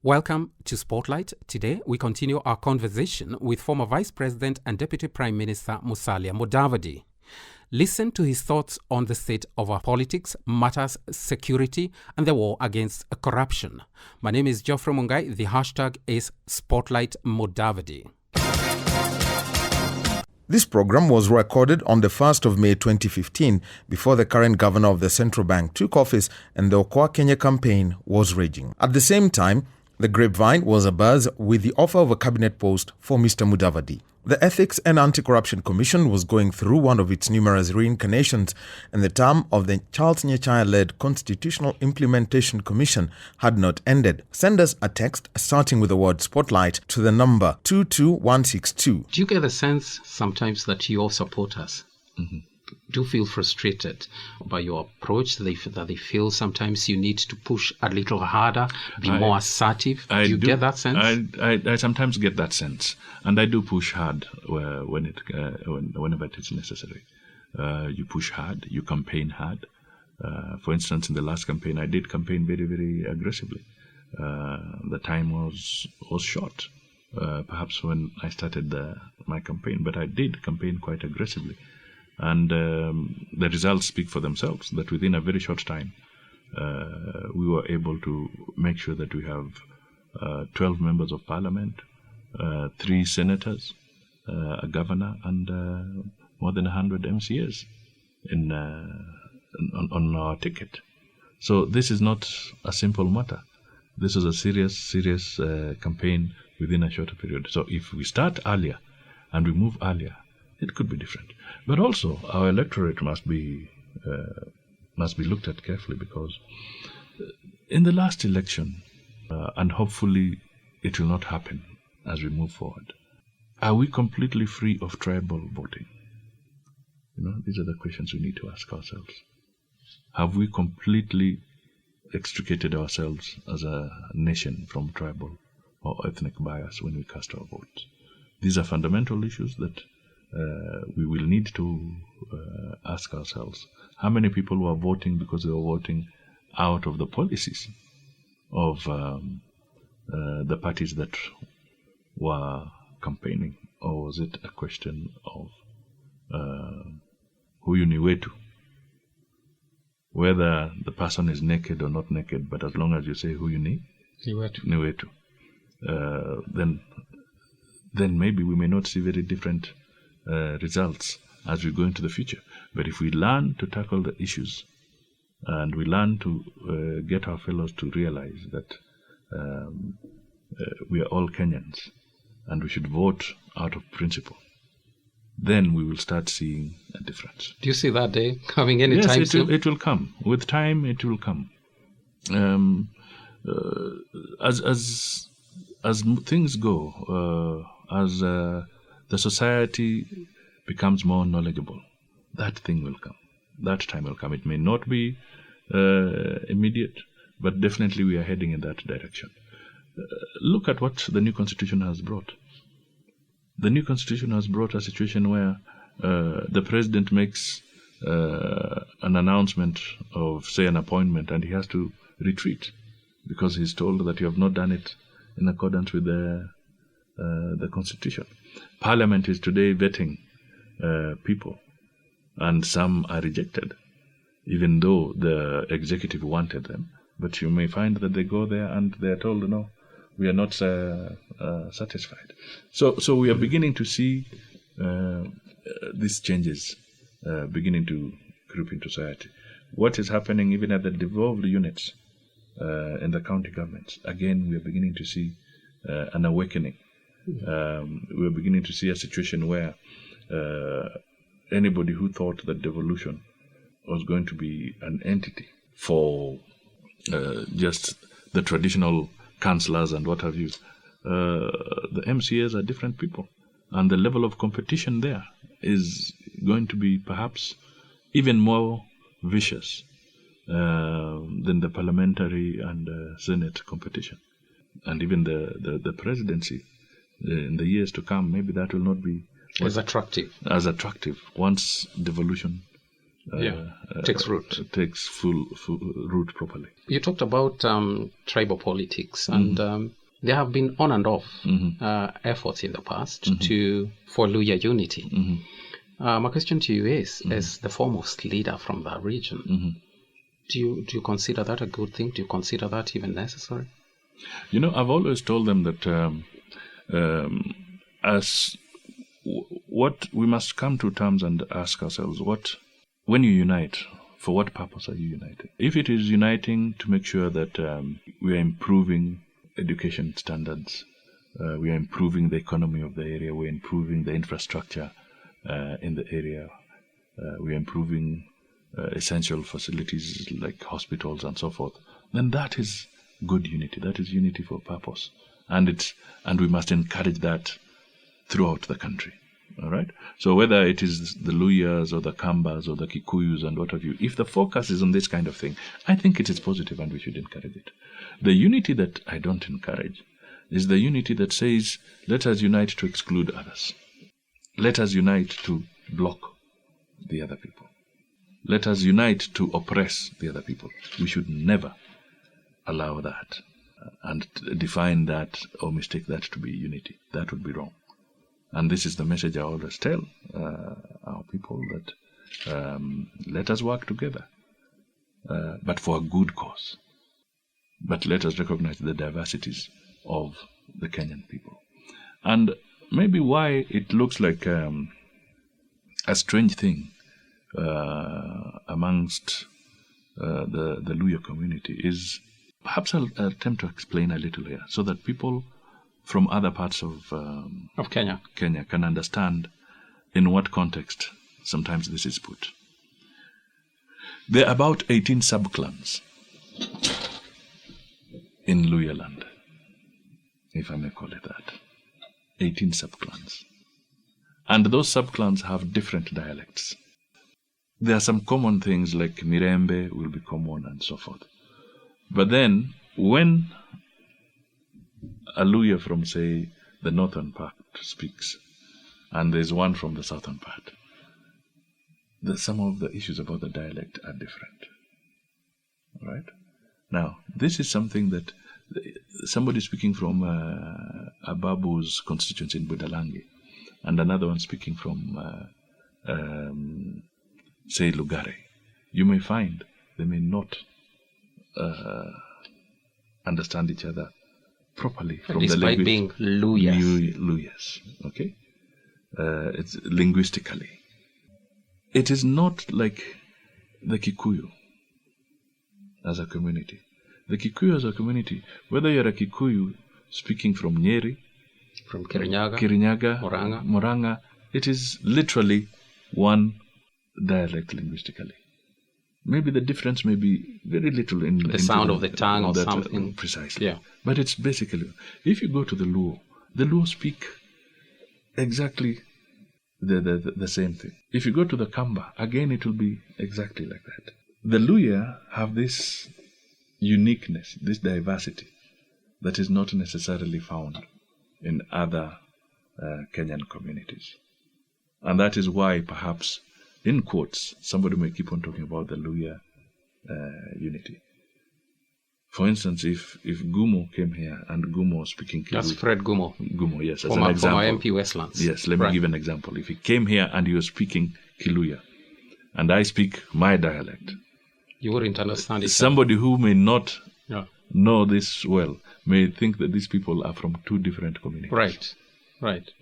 Welcome to Spotlight. Today, we continue our conversation with former Vice President and Deputy Prime Minister Musalia Mudavadi. Listen to his thoughts on the state of our politics, matters, security, and the war against corruption. My name is Geoffrey Mungai. The hashtag is Spotlight Mudavadi. This program was recorded on the 1st of May 2015 before the current governor of the central bank took office and the Okoa Kenya campaign was raging. At the same time, the grapevine was abuzz with the offer of a cabinet post for Mr. Mudavadi. The Ethics and Anti-Corruption Commission was going through one of its numerous reincarnations, and the term of the Charles Nyachaya-led Constitutional Implementation Commission had not ended. Send us a text starting with the word Spotlight to the number 22162. Do you get the sense sometimes that your supporters do feel frustrated by your approach, that they feel sometimes you need to push a little harder, be more assertive? Do you get that sense? I sometimes get that sense, and I do push hard whenever it is necessary. You push hard, you campaign hard. For instance, in the last campaign, I did campaign very, very aggressively. The time was short, perhaps when I started my campaign, but I did campaign quite aggressively. And the results speak for themselves, that within a very short time, we were able to make sure that we have 12 members of parliament, 3 senators, a governor, and more than 100 MCAs on our ticket. So this is not a simple matter. This is a serious campaign within a shorter period. So if we start earlier and we move earlier, it could be different. But also, our electorate must be looked at carefully, because in the last election, and hopefully it will not happen as we move forward, are we completely free of tribal voting? These are the questions we need to ask ourselves. Have we completely extricated ourselves as a nation from tribal or ethnic bias when we cast our votes? These are fundamental issues that we will need to ask ourselves. How many people were voting because they were voting out of the policies of the parties that were campaigning? Or was it a question of who you knew to? Whether the person is naked or not naked, but as long as you say who you knew to, then maybe we may not see very different results as we go into the future. But if we learn to tackle the issues and we learn to get our fellows to realize that we are all Kenyans and we should vote out of principle, then we will start seeing a difference. Do you see that day coming anytime soon? Yes, it will come. With time, it will come. As things go, as the society becomes more knowledgeable, that thing will come. That time will come. It may not be immediate, but definitely we are heading in that direction. Look at what the new constitution has brought. The new constitution has brought a situation where the president makes an announcement of, say, an appointment, and he has to retreat because he's told that you have not done it in accordance with the constitution. Parliament is today vetting people, and some are rejected, even though the executive wanted them. But you may find that they go there and they are told, no, we are not satisfied. So we are beginning to see these changes beginning to creep into society. What is happening even at the devolved units in the county governments? Again, we are beginning to see an awakening. We are beginning to see a situation where anybody who thought that devolution was going to be an entity for just the traditional councillors and what have you, the MCAs are different people, and the level of competition there is going to be perhaps even more vicious than the parliamentary and Senate competition. And even the presidency in the years to come, maybe that will not be as attractive once devolution takes root. Takes full root properly. You talked about tribal politics, and there have been on and off efforts in the past for Luhya unity. My question to you is, as the foremost leader from that region, do you consider that a good thing? Do you consider that even necessary? I've always told them that what we must come to terms and ask ourselves, when you unite, for what purpose are you uniting? If it is uniting to make sure that we are improving education standards, we are improving the economy of the area, we're improving the infrastructure in the area, we are improving essential facilities like hospitals and so forth, then that is good unity. That is unity for purpose. And we must encourage that throughout the country. All right? So whether it is the Luhyas or the Kambas or the Kikuyus and what have you, if the focus is on this kind of thing, I think it is positive and we should encourage it. The unity that I don't encourage is the unity that says, let us unite to exclude others. Let us unite to block the other people. Let us unite to oppress the other people. We should never allow that and define that or mistake that to be unity. That would be wrong. And this is the message I always tell our people, that let us work together, but for a good cause. But let us recognize the diversities of the Kenyan people. And maybe why it looks like a strange thing amongst the Luhya community is, perhaps I'll attempt to explain a little here so that people from other parts of Kenya can understand in what context sometimes this is put. There are about 18 subclans in Luhya land, if I may call it that. 18 subclans. And those subclans have different dialects. There are some common things like Mirembe will be common and so forth. But then, when a Luhya from, say, the northern part speaks, and there's one from the southern part, some of the issues about the dialect are different. Right? Now, this is something that somebody speaking from Ababu's constituency in Budalangi, and another one speaking from, say, Lugare, you may find they may not understand each other properly from despite being Luhyas. Luhyas, okay? It's linguistically. It is not like the Kikuyu as a community. The Kikuyu as a community, whether you're a Kikuyu speaking from Nyeri, from Kirinyaga, Murang'a, it is literally one dialect linguistically. Maybe the difference may be very little in the sound of the tongue or something. Precisely. Yeah. But it's basically, if you go to the Luo speak exactly the same thing. If you go to the Kamba, again it will be exactly like that. The Luhya have this uniqueness, this diversity that is not necessarily found in other Kenyan communities. And that is why perhaps, in quotes, somebody may keep on talking about the Luhya unity. For instance, if Gumo came here and Gumo was speaking Kiluya. That's Fred Gumo. Gumo, yes, as an example. From MP Westlands. Yes, let me give an example. If he came here and he was speaking Kiluya, and I speak my dialect, you wouldn't understand it. Somebody who may not know this well may think that these people are from two different communities. Right.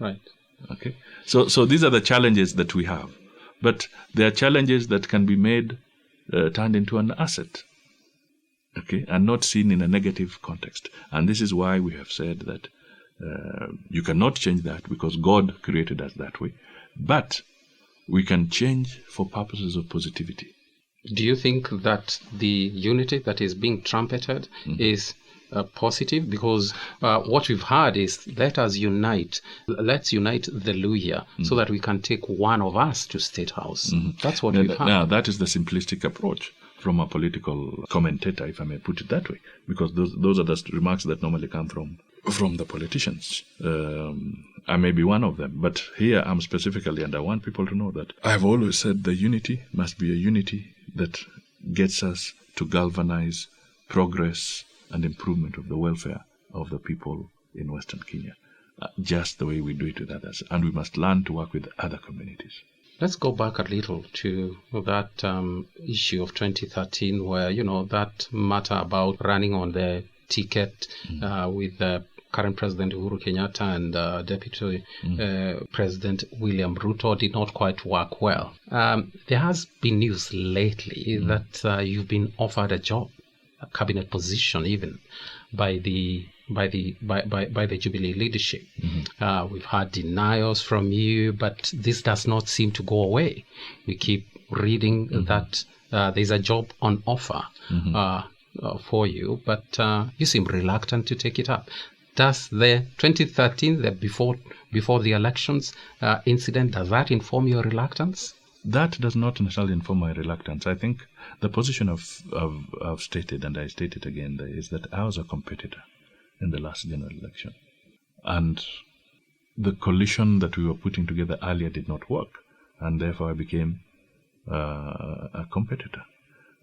Okay, so these are the challenges that we have. But there are challenges that can be made, turned into an asset, okay, and not seen in a negative context. And this is why we have said that you cannot change that because God created us that way. But we can change for purposes of positivity. Do you think that the unity that is being trumpeted is positive? Because what we've heard is, let's unite the Luhya so that we can take one of us to State House. That's what we've heard. Now, that is the simplistic approach from a political commentator, if I may put it that way, because those are the remarks that normally come from the politicians. I may be one of them, but here I'm specifically, and I want people to know that I've always said the unity must be a unity that gets us to galvanize progress and improvement of the welfare of the people in Western Kenya, just the way we do it with others. And we must learn to work with other communities. Let's go back a little to that issue of 2013 where, that matter about running on the ticket with the current President Uhuru Kenyatta and Deputy President William Ruto did not quite work well. There has been news lately that you've been offered a job, a cabinet position even, by the Jubilee leadership. We've had denials from you, but this does not seem to go away. We keep reading that there's a job on offer for you, but you seem reluctant to take it up. Does the 2013, the before the elections incident, does that inform your reluctance? That does not necessarily inform my reluctance. I think the position I've stated, and I state it again, is that I was a competitor in the last general election. And the coalition that we were putting together earlier did not work. And therefore I became a competitor.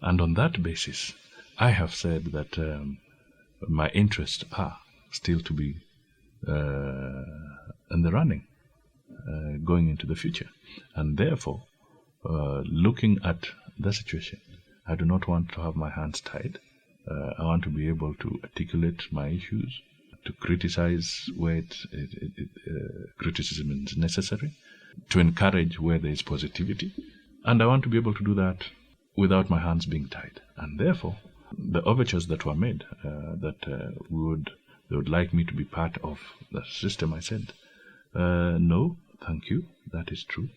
And on that basis, I have said that my interests are still to be in the running going into the future. And therefore, looking at the situation, I do not want to have my hands tied. I want to be able to articulate my issues, to criticize where criticism is necessary, to encourage where there is positivity. And I want to be able to do that without my hands being tied. And therefore, the overtures that were made, that they would like me to be part of the system, I said, no, thank you, that is true.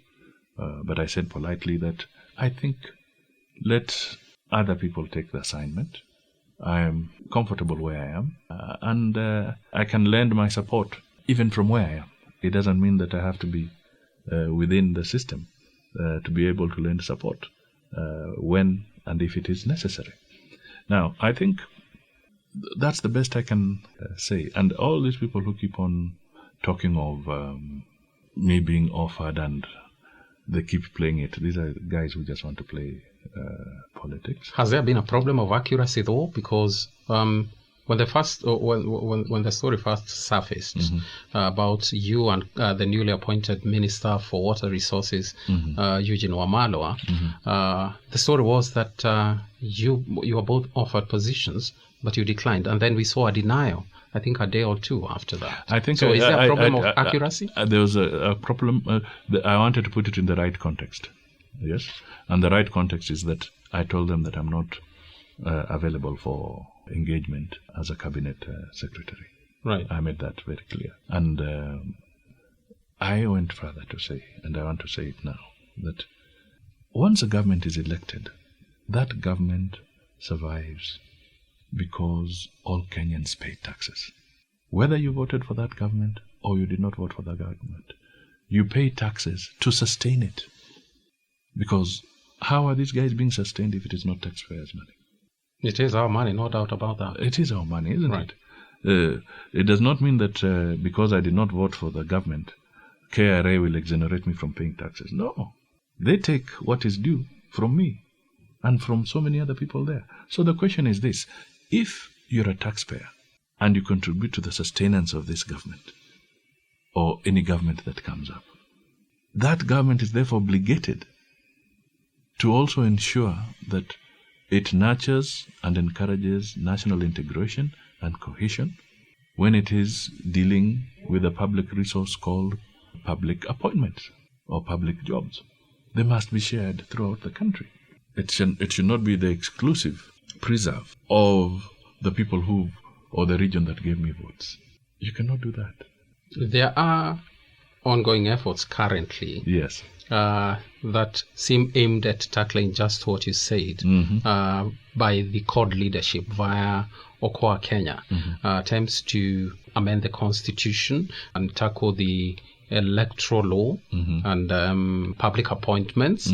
But I said politely that I think let other people take the assignment. I am comfortable where I am, and I can lend my support even from where I am. It doesn't mean that I have to be within the system to be able to lend support when and if it is necessary. Now, I think that's the best I can say. And all these people who keep on talking of me being offered and they keep playing it, these are guys who just want to play politics. Has there been a problem of accuracy though? Because when the story first surfaced about you and the newly appointed Minister for Water Resources, Eugene Wamalwa, the story was that you were both offered positions, but you declined, and then we saw a denial. I think a day or two after that. I think so. Is there a problem of accuracy? There was a problem. I wanted to put it in the right context. Yes, and the right context is that I told them that I'm not available for engagement as a cabinet secretary. Right. I made that very clear. And I went further to say, and I want to say it now, that once a government is elected, that government survives because all Kenyans pay taxes. Whether you voted for that government or you did not vote for that government, you pay taxes to sustain it. Because how are these guys being sustained if it is not taxpayers' money? It is our money, no doubt about that. It is our money, isn't it? It does not mean that because I did not vote for the government, KRA will exonerate me from paying taxes. No. They take what is due from me and from so many other people there. So the question is this: if you're a taxpayer and you contribute to the sustenance of this government or any government that comes up, that government is therefore obligated to also ensure that it nurtures and encourages national integration and cohesion when it is dealing with a public resource called public appointments or public jobs. They must be shared throughout the country. It should not be the exclusive preserve of the people or the region that gave me votes. You cannot do that. There are ongoing efforts currently. Yes. That seem aimed at tackling just what you said by the CORD leadership via Okoa Kenya, attempts to amend the constitution and tackle the electoral law and public appointments.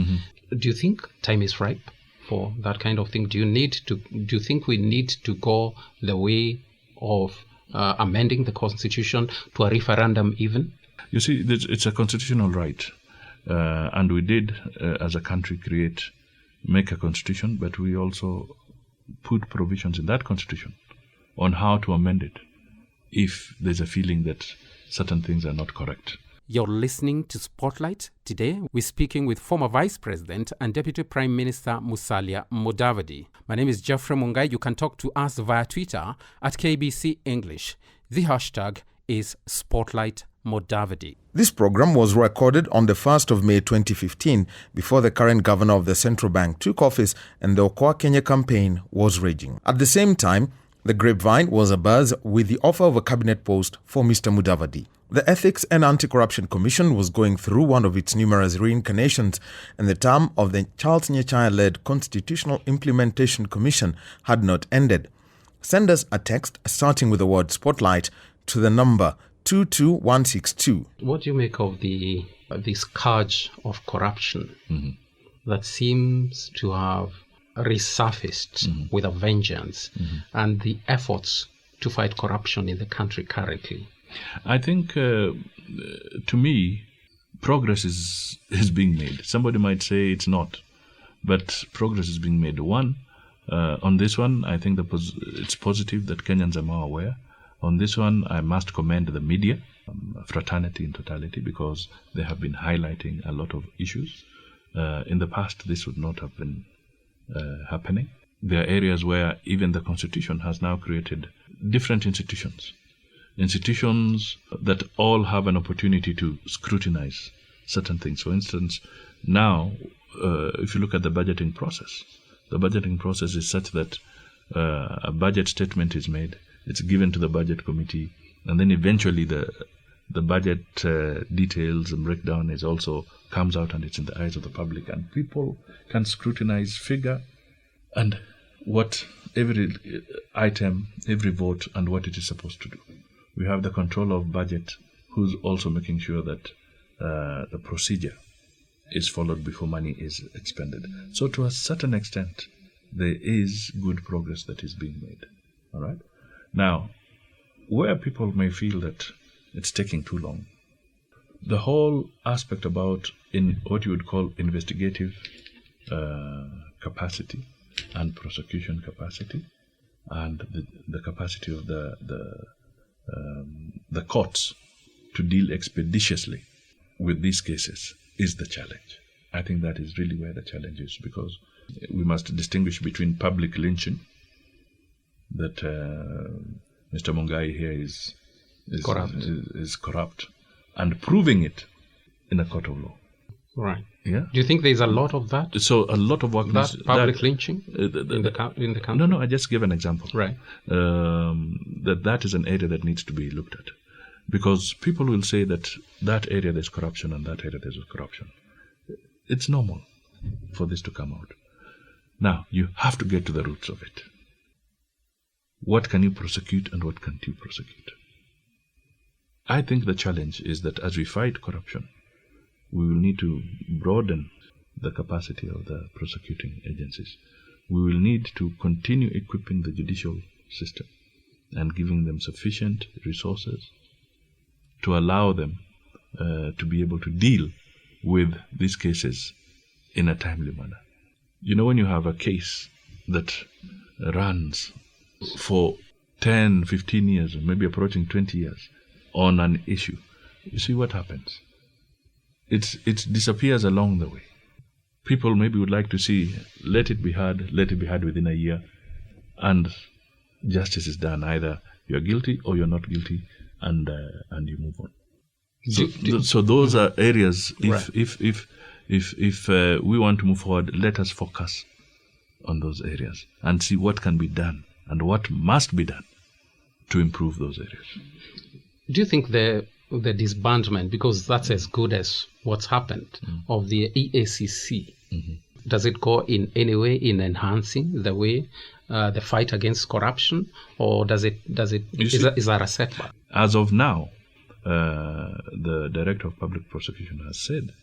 Do you think time is ripe for that kind of thing? Do you think we need to go the way of amending the constitution to a referendum even? You see, it's a constitutional right. And we did, as a country, make a constitution, but we also put provisions in that constitution on how to amend it if there's a feeling that certain things are not correct. You're listening to Spotlight. Today, we're speaking with former Vice President and Deputy Prime Minister Musalia Mudavadi. My name is Jeffrey Mungai. You can talk to us via Twitter at KBC English. The hashtag is Spotlight Mudavadi. This program was recorded on the 1st of May 2015 before the current governor of the central bank took office and the Okoa Kenya campaign was raging. At the same time, the grapevine was abuzz with the offer of a cabinet post for Mr. Mudavadi. The Ethics and Anti-Corruption Commission was going through one of its numerous reincarnations, and the term of the Charles Nyachaya-led Constitutional Implementation Commission had not ended. Send us a text starting with the word Spotlight to the number 22162. What do you make of the scourge of corruption that seems to have resurfaced with a vengeance and the efforts to fight corruption in the country currently? I think, to me, progress is being made. Somebody might say it's not, but progress is being made. On this one, I think it's positive that Kenyans are more aware. On this one, I must commend the media, fraternity in totality, because they have been highlighting a lot of issues. In the past, this would not have been happening. There are areas where even the Constitution has now created different institutions that all have an opportunity to scrutinize certain things. For instance, now, if you look at the budgeting process is such that a budget statement is made, it's given to the budget committee, and then eventually the budget details and breakdown comes out, and it's in the eyes of the public, and people can scrutinize figure and what every item, every vote, and what it is supposed to do. We have the control of budget, who's also making sure that the procedure is followed before money is expended. So to a certain extent, there is good progress that is being made. All right? Now, where people may feel that it's taking too long, the whole aspect about in what you would call investigative capacity and prosecution capacity, and the capacity of the courts to deal expeditiously with these cases is the challenge. I think that is really where the challenge is, because we must distinguish between public lynching, that Mr. Mungai here is corrupt, and proving it in a court of law. Right. Yeah. Do you think there's a lot of that? So a lot of work. Public lynching in the country? No. I just gave an example. Right. That is an area that needs to be looked at, because people will say that area there's corruption and that area there's corruption. It's normal for this to come out. Now you have to get to the roots of it. What can you prosecute and what can't you prosecute? I think the challenge is that as we fight corruption, we will need to broaden the capacity of the prosecuting agencies. We will need to continue equipping the judicial system and giving them sufficient resources to allow them to be able to deal with these cases in a timely manner. You know, when you have a case that runs for 10, 15 years, or maybe approaching 20 years on an issue, you see what happens. It disappears along the way. People maybe would like to see, let it be heard within a year, and justice is done. Either you're guilty or you're not guilty, and you move on. So those are areas. If we want to move forward, let us focus on those areas and see what can be done and what must be done to improve those areas. Do you think the disbandment, because that's as good as what's happened, of the EACC, does it go in any way in enhancing the way the fight against corruption, or is that a setback? As of now, the Director of Public Prosecution has said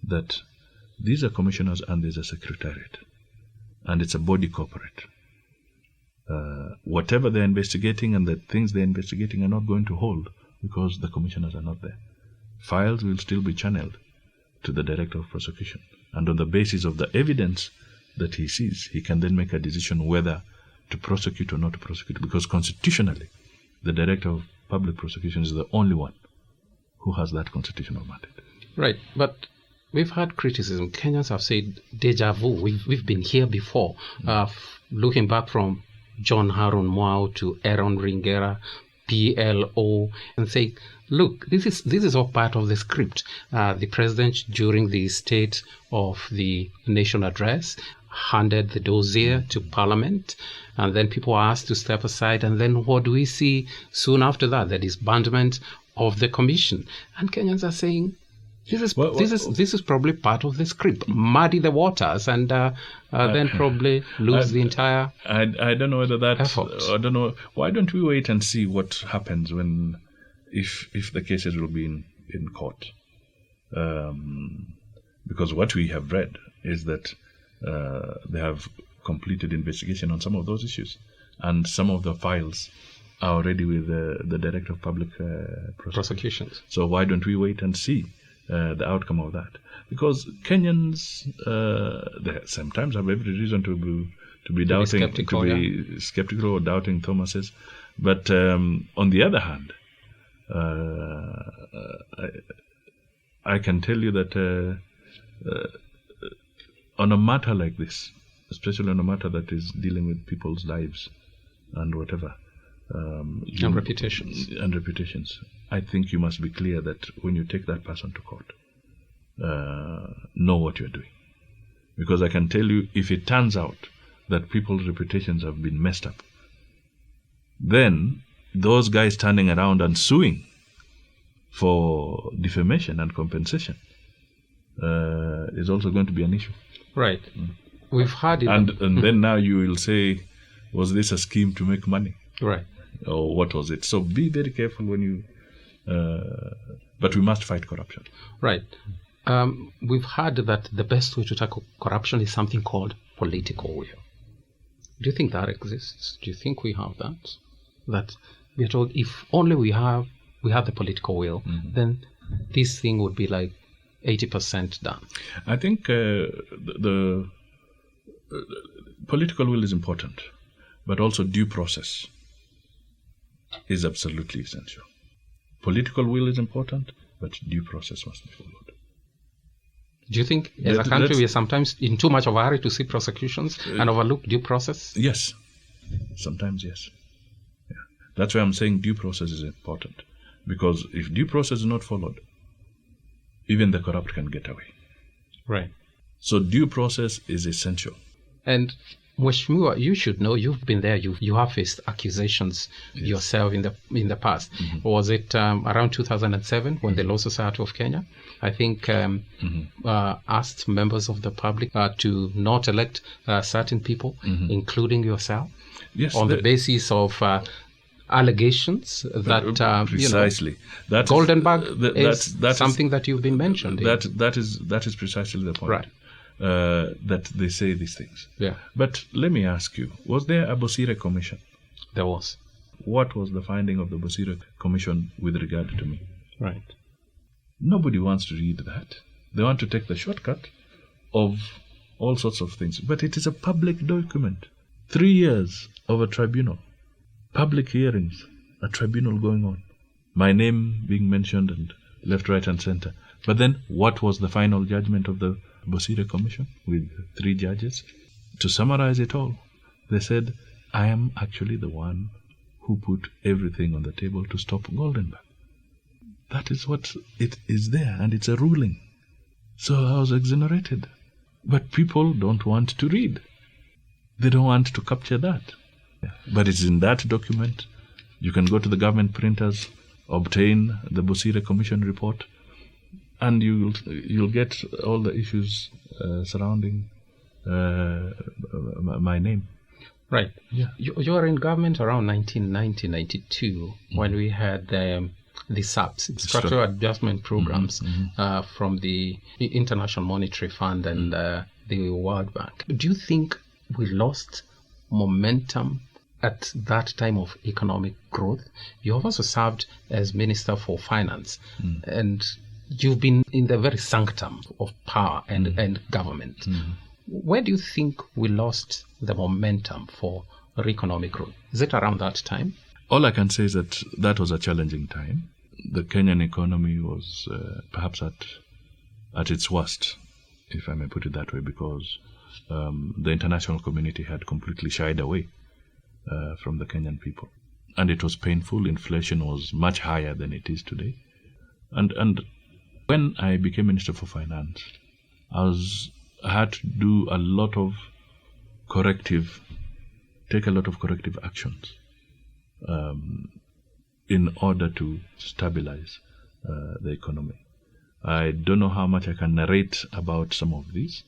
that these are commissioners and there's a secretariat, and it's a body corporate. Whatever they're investigating and the things they're investigating are not going to hold because the commissioners are not there. files will still be channeled to the Director of Prosecution. And on the basis of the evidence that he sees, he can then make a decision whether to prosecute or not to prosecute, because constitutionally, the Director of Public Prosecution is the only one who has that constitutional mandate. Right, but we've had criticism. Kenyans have said deja vu. We've been here before. Looking back from John Harun Mwau to Aaron Ringera, PLO, and say, look, this is all part of the script. The president, during the State of the Nation address, handed the dossier to Parliament, and then people are asked to step aside. And then what do we see soon after that? The disbandment of the commission. And Kenyans are saying, this is probably part of the script. Muddy the waters and then probably lose the entire I don't know whether that effort. I don't know. Why don't we wait and see what happens if the cases will be in court? Because what we have read is that they have completed investigation on some of those issues, and some of the files are already with the Director of Public Prosecutions. So why don't we wait and see the outcome of that? Because Kenyans they sometimes have every reason to be doubting, skeptical or doubting Thomas's. But on the other hand, I can tell you that on a matter like this, especially on a matter that is dealing with people's lives and whatever, and reputations, I think you must be clear that when you take that person to court, know what you're doing. Because I can tell you, if it turns out that people's reputations have been messed up, then those guys turning around and suing for defamation and compensation is also going to be an issue. Right. We've had it. And then now you will say, was this a scheme to make money? Right. Or what was it? So be very careful when you... but we must fight corruption. Right. We've heard that the best way to tackle corruption is something called political will. Do you think that exists? Do you think we have that? That we are told if only we have the political will, then this thing would be like 80% done. I think the political will is important, but also due process is absolutely essential. Political will is important, but due process must be followed. Do you think, as a country, we are sometimes in too much of a hurry to see prosecutions and overlook due process? Yes. Sometimes, yes. Yeah. That's why I'm saying due process is important. Because if due process is not followed, even the corrupt can get away. Right. So due process is essential. And Mheshimiwa, you should know, you've been there, you have faced accusations yourself in the past. Was it around 2007 when the Law Society of Kenya, I think, asked members of the public to not elect certain people, including yourself, on the basis of allegations that precisely Goldenberg is something that you've been mentioned. That is precisely the point. Right. That they say these things. Yeah. But let me ask you, was there a Bosire Commission? There was. What was the finding of the Bosire Commission with regard to me? Right. Nobody wants to read that. They want to take the shortcut of all sorts of things. But it is a public document. 3 years of a tribunal. Public hearings. A tribunal going on. My name being mentioned and left, right and center. But then what was the final judgment of the Bosire Commission with 3 judges? To summarize it all, they said, I am actually the one who put everything on the table to stop Goldenberg. That is what it is there, and it's a ruling. So I was exonerated. But people don't want to read. They don't want to capture that. But it's in that document. You can go to the government printers, obtain the Bosire Commission report, and you'll get all the issues surrounding my name. Right. Yeah. You were in government around 1990-92 when we had the SAPs, Structural Adjustment Programs, from the International Monetary Fund and the World Bank. Do you think we lost momentum at that time of economic growth? You have also served as Minister for Finance. And you've been in the very sanctum of power and government. Where do you think we lost the momentum for economic growth? Is it around that time? All I can say is that that was a challenging time. The Kenyan economy was perhaps at its worst, if I may put it that way, because the international community had completely shied away from the Kenyan people. And it was painful. Inflation was much higher than it is today. And when I became Minister for Finance, I had to do a lot of corrective actions in order to stabilize the economy. I don't know how much I can narrate about some of these,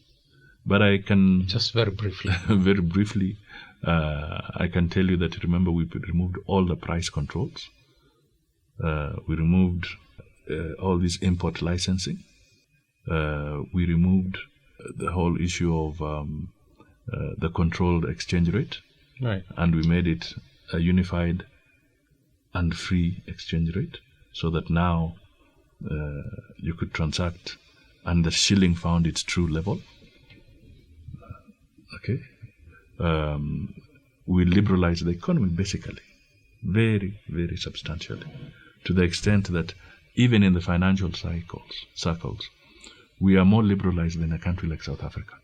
but I can... Just very briefly. Very briefly, I can tell you that, remember, we removed all the price controls. We removed all this import licensing. We removed the whole issue of the controlled exchange rate. Right. And we made it a unified and free exchange rate, so that now you could transact and the shilling found its true level. We liberalized the economy basically, very, very substantially, to the extent that even in the financial circles, we are more liberalized than a country like South Africa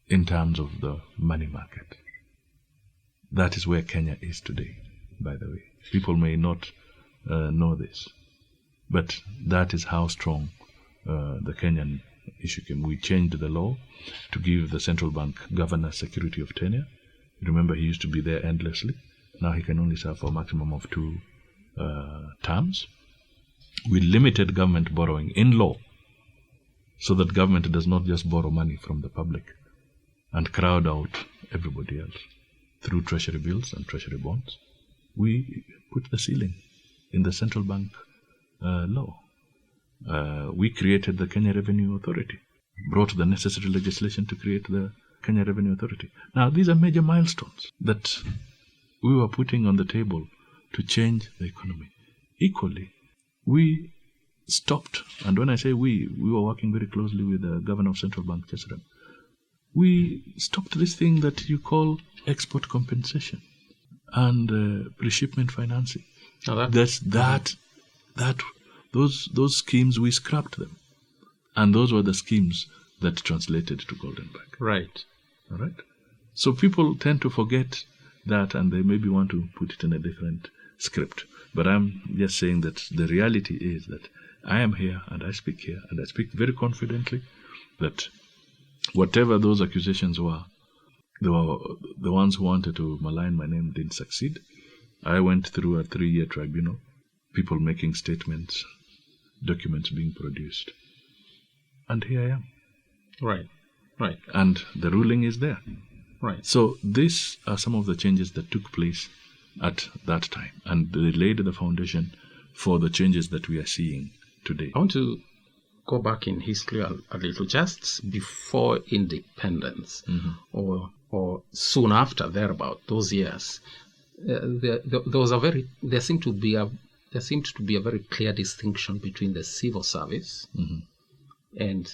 in terms of the money market. That is where Kenya is today, by the way. People may not know this, but that is how strong the Kenyan issue came. We changed the law to give the central bank governor security of tenure. Remember, he used to be there endlessly. Now he can only serve for a maximum of 2 terms. We limited government borrowing in law, so that government does not just borrow money from the public and crowd out everybody else through treasury bills and treasury bonds. We put the ceiling in the central bank law. We created the Kenya Revenue Authority, brought the necessary legislation to create the Kenya Revenue Authority. Now, these are major milestones that we were putting on the table to change the economy. Equally, we stopped, and when I say we were working very closely with the governor of Central Bank, Chesram. We stopped this thing that you call export compensation and pre-shipment financing. Now those schemes, we scrapped them, and those were the schemes that translated to Golden Bag. Right. All right. So people tend to forget that, and they maybe want to put it in a different script. But I'm just saying that the reality is that I am here, and I speak here, and I speak very confidently that whatever those accusations were, the ones who wanted to malign my name didn't succeed. I went through a 3-year tribunal, people making statements, documents being produced. And here I am. Right. And the ruling is there. Right. So these are some of the changes that took place at that time, and they laid the foundation for the changes that we are seeing today. I want to go back in history a little, just before independence, or soon after, thereabout those years. There seemed to be a very clear distinction between the civil service and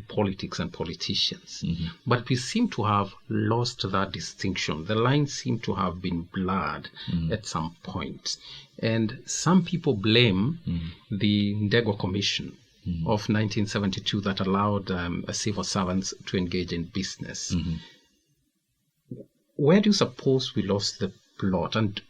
politics and politicians. But we seem to have lost that distinction. The lines seem to have been blurred at some point. And some people blame the Ndegwa Commission of 1972 that allowed civil servants to engage in business. Where do you suppose we lost the plot? And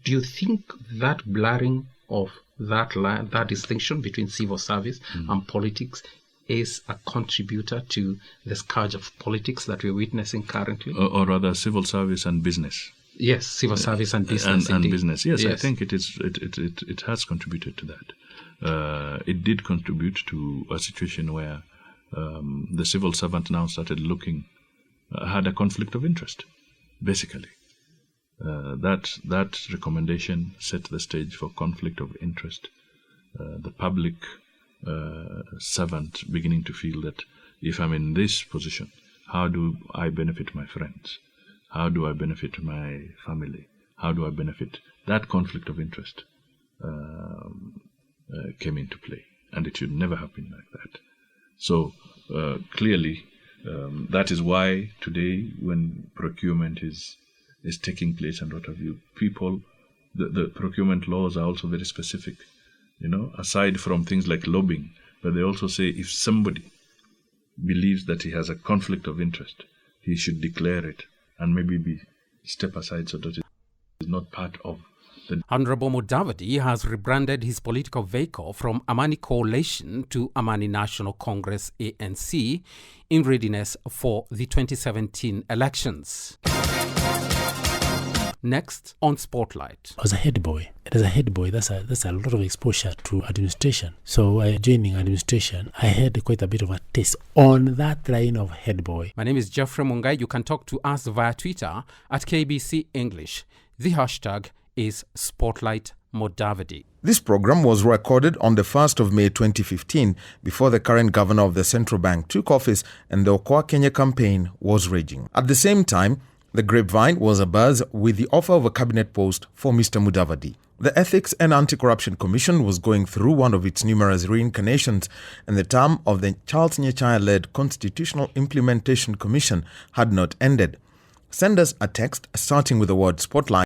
do you think that blurring of that line, that distinction between civil service and politics, is a contributor to the scourge of politics that we're witnessing currently? Or rather, civil service and business. Yes, civil service and business. And business. Yes, I think it has contributed to that. It did contribute to a situation where the civil servant now started had a conflict of interest, basically. That recommendation set the stage for conflict of interest. The public servant beginning to feel that if I'm in this position, how do I benefit my friends? How do I benefit my family? How do I benefit? That conflict of interest came into play. and it should never have been like that. So clearly, that is why today, when procurement is taking place and what have you, people, the procurement laws are also very specific, aside from things like lobbying, but they also say if somebody believes that he has a conflict of interest, he should declare it and maybe step aside so that it is not part of the... Honorable Mudavadi has rebranded his political vehicle from Amani Coalition to Amani National Congress ANC in readiness for the 2017 elections. Next on Spotlight. As a head boy, that's a lot of exposure to administration. So joining administration, I had quite a bit of a taste on that line of head boy. My name is Jeffrey Mungai. You can talk to us via Twitter at KBC English. The hashtag is Spotlight Mudavadi. This program was recorded on the 1st of May 2015 before the current governor of the central bank took office and the Okoa Kenya campaign was raging. At the same time, the grapevine was abuzz with the offer of a cabinet post for Mr. Mudavadi. The Ethics and Anti-Corruption Commission was going through one of its numerous reincarnations, and the term of the Charles Nyachaya-led Constitutional Implementation Commission had not ended. Send us a text starting with the word Spotlight